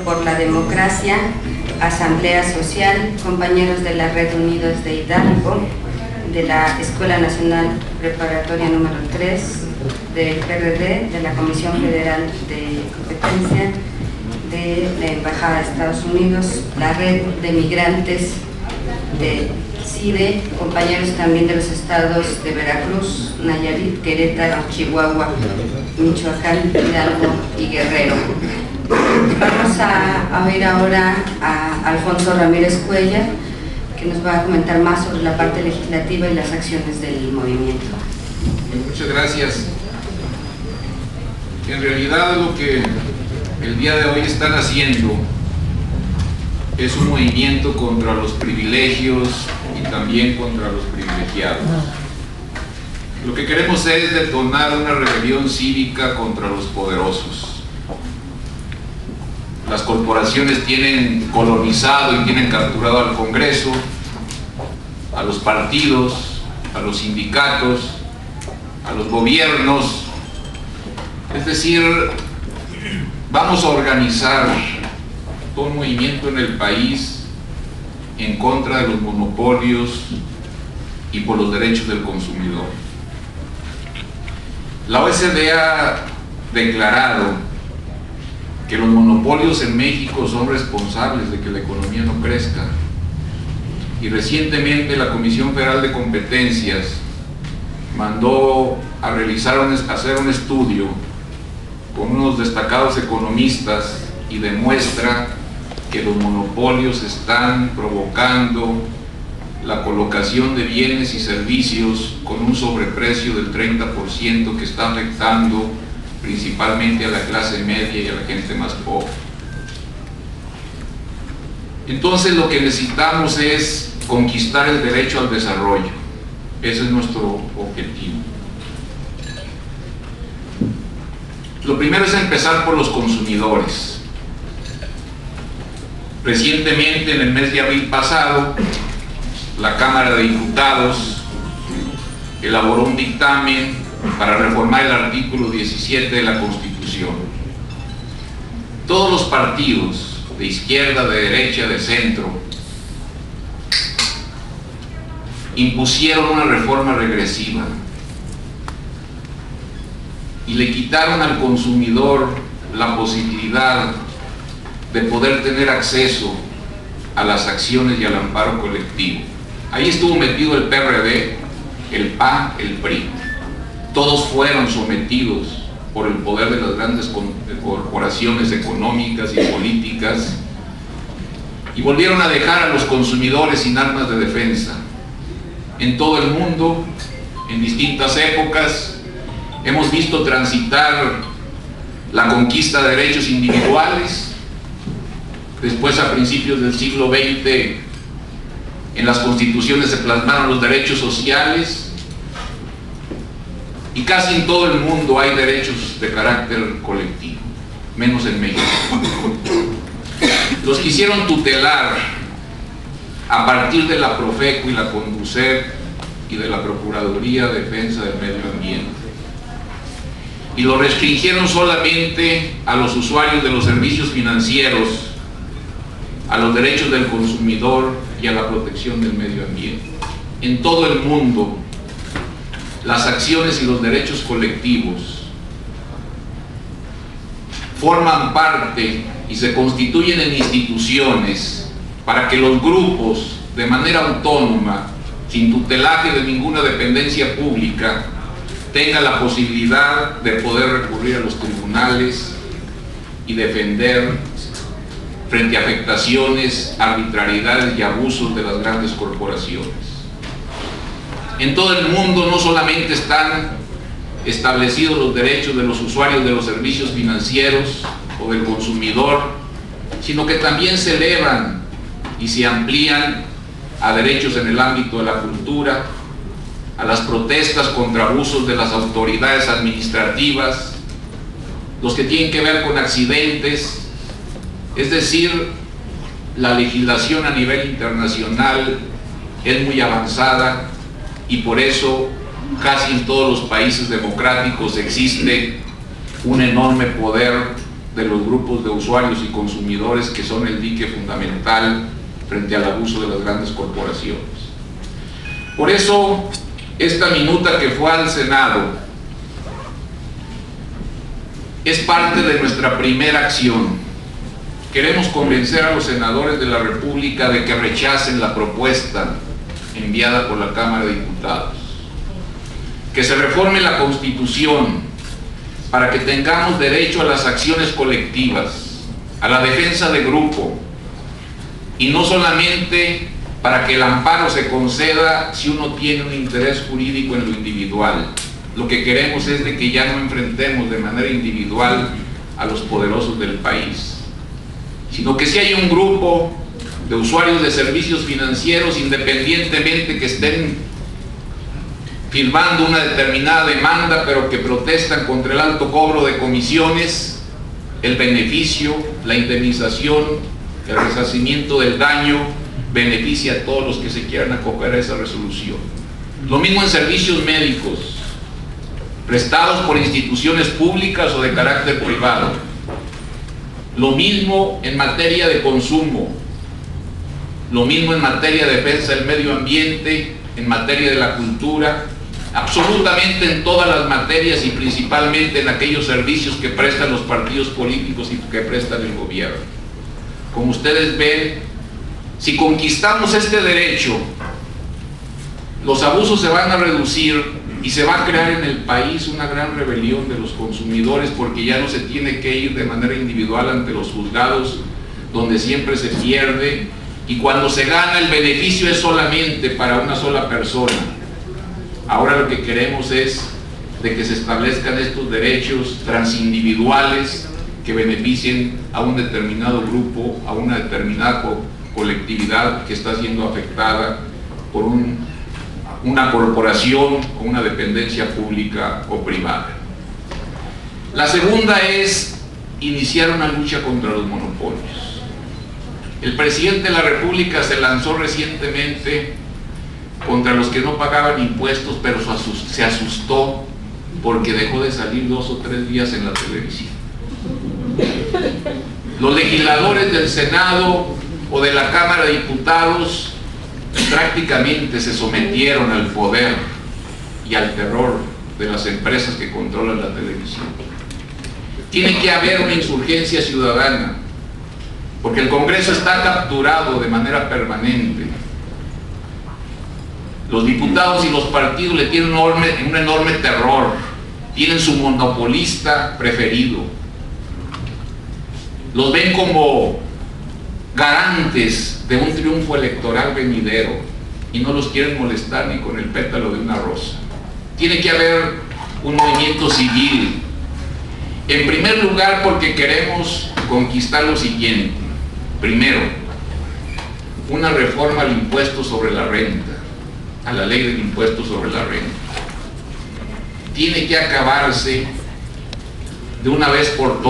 Por la democracia, Asamblea Social, compañeros de la Red Unidos de Hidalgo, de la Escuela Nacional Preparatoria número 3, del PRD, de la Comisión Federal de Competencia, de la Embajada de Estados Unidos, la Red de Migrantes de CIDE, compañeros también de los estados de Veracruz, Nayarit, Querétaro, Chihuahua, Michoacán, Hidalgo y Guerrero. Vamos a oír ahora a Alfonso Ramírez Cuellar, que nos va a comentar más sobre la parte legislativa y las acciones del movimiento. Muchas gracias. En realidad lo que el día de hoy están haciendo es un movimiento contra los privilegios y también contra los privilegiados. Lo que queremos es detonar una rebelión cívica contra los poderosos. Las corporaciones tienen colonizado y tienen capturado al Congreso, a los partidos, a los sindicatos, a los gobiernos. Es decir, vamos a organizar todo un movimiento en el país en contra de los monopolios y por los derechos del consumidor. La OECD ha declarado que los monopolios en México son responsables de que la economía no crezca. Y recientemente la Comisión Federal de Competencias mandó a hacer un estudio con unos destacados economistas y demuestra que los monopolios están provocando la colocación de bienes y servicios con un sobreprecio del 30% que está afectando principalmente a la clase media y a la gente más pobre. Entonces lo que necesitamos es conquistar el derecho al desarrollo. Ese es nuestro objetivo. Lo primero es empezar por los consumidores. Recientemente, en el mes de abril pasado, la Cámara de Diputados elaboró un dictamen para reformar el artículo 17 de la Constitución. Todos los partidos, de izquierda, de derecha, de centro, impusieron una reforma regresiva y le quitaron al consumidor la posibilidad de poder tener acceso a las acciones y al amparo colectivo. Ahí estuvo metido el PRD, el PAN, el PRI. Todos fueron sometidos por el poder de las grandes corporaciones económicas y políticas y volvieron a dejar a los consumidores sin armas de defensa. En todo el mundo, en distintas épocas, hemos visto transitar la conquista de derechos individuales. Después, a principios del siglo XX, en las constituciones se plasmaron los derechos sociales. Y casi en todo el mundo hay derechos de carácter colectivo, menos en México. Los quisieron tutelar a partir de la Profeco y la Conducef y de la Procuraduría de Defensa del Medio Ambiente. Y lo restringieron solamente a los usuarios de los servicios financieros, a los derechos del consumidor y a la protección del medio ambiente. En todo el mundo, las acciones y los derechos colectivos forman parte y se constituyen en instituciones para que los grupos, de manera autónoma, sin tutelaje de ninguna dependencia pública, tengan la posibilidad de poder recurrir a los tribunales y defender frente a afectaciones, arbitrariedades y abusos de las grandes corporaciones. En todo el mundo no solamente están establecidos los derechos de los usuarios de los servicios financieros o del consumidor, sino que también se elevan y se amplían a derechos en el ámbito de la cultura, a las protestas contra abusos de las autoridades administrativas, los que tienen que ver con accidentes. Es decir, la legislación a nivel internacional es muy avanzada y por eso casi en todos los países democráticos existe un enorme poder de los grupos de usuarios y consumidores que son el dique fundamental frente al abuso de las grandes corporaciones. Por eso, esta minuta que fue al Senado es parte de nuestra primera acción. Queremos convencer a los senadores de la República de que rechacen la propuesta enviada por la Cámara de Diputados, que se reforme la Constitución para que tengamos derecho a las acciones colectivas, a la defensa de grupo, y no solamente para que el amparo se conceda si uno tiene un interés jurídico en lo individual. Lo que queremos es de que ya no enfrentemos de manera individual a los poderosos del país, sino que si hay un grupo de usuarios de servicios financieros, independientemente que estén firmando una determinada demanda, pero que protestan contra el alto cobro de comisiones, el beneficio, la indemnización, el resarcimiento del daño beneficia a todos los que se quieran acoger a esa resolución. Lo mismo en servicios médicos prestados por instituciones públicas o de carácter privado. Lo mismo en materia de consumo, lo mismo en materia de defensa del medio ambiente, en materia de la cultura, absolutamente en todas las materias y principalmente en aquellos servicios que prestan los partidos políticos y que prestan el gobierno. Como ustedes ven, si conquistamos este derecho, los abusos se van a reducir y se va a crear en el país una gran rebelión de los consumidores, porque ya no se tiene que ir de manera individual ante los juzgados, donde siempre se pierde, y cuando se gana el beneficio es solamente para una sola persona. Ahora lo que queremos es de que se establezcan estos derechos transindividuales que beneficien a un determinado grupo, a una determinada colectividad que está siendo afectada por una corporación o una dependencia pública o privada. La segunda es iniciar una lucha contra los monopolios. El presidente de la República se lanzó recientemente contra los que no pagaban impuestos, pero se asustó porque dejó de salir 2 o 3 días en la televisión. Los legisladores del Senado o de la Cámara de Diputados prácticamente se sometieron al poder y al terror de las empresas que controlan la televisión. Tiene que haber una insurgencia ciudadana, porque el Congreso está capturado de manera permanente. Los diputados y los partidos le tienen un enorme terror, tienen su monopolista preferido. Los ven como garantes de un triunfo electoral venidero y no los quieren molestar ni con el pétalo de una rosa. Tiene que haber un movimiento civil. En primer lugar, porque queremos conquistar lo siguiente. Primero, una reforma al impuesto sobre la renta, a la ley del impuesto sobre la renta. Tiene que acabarse de una vez por todas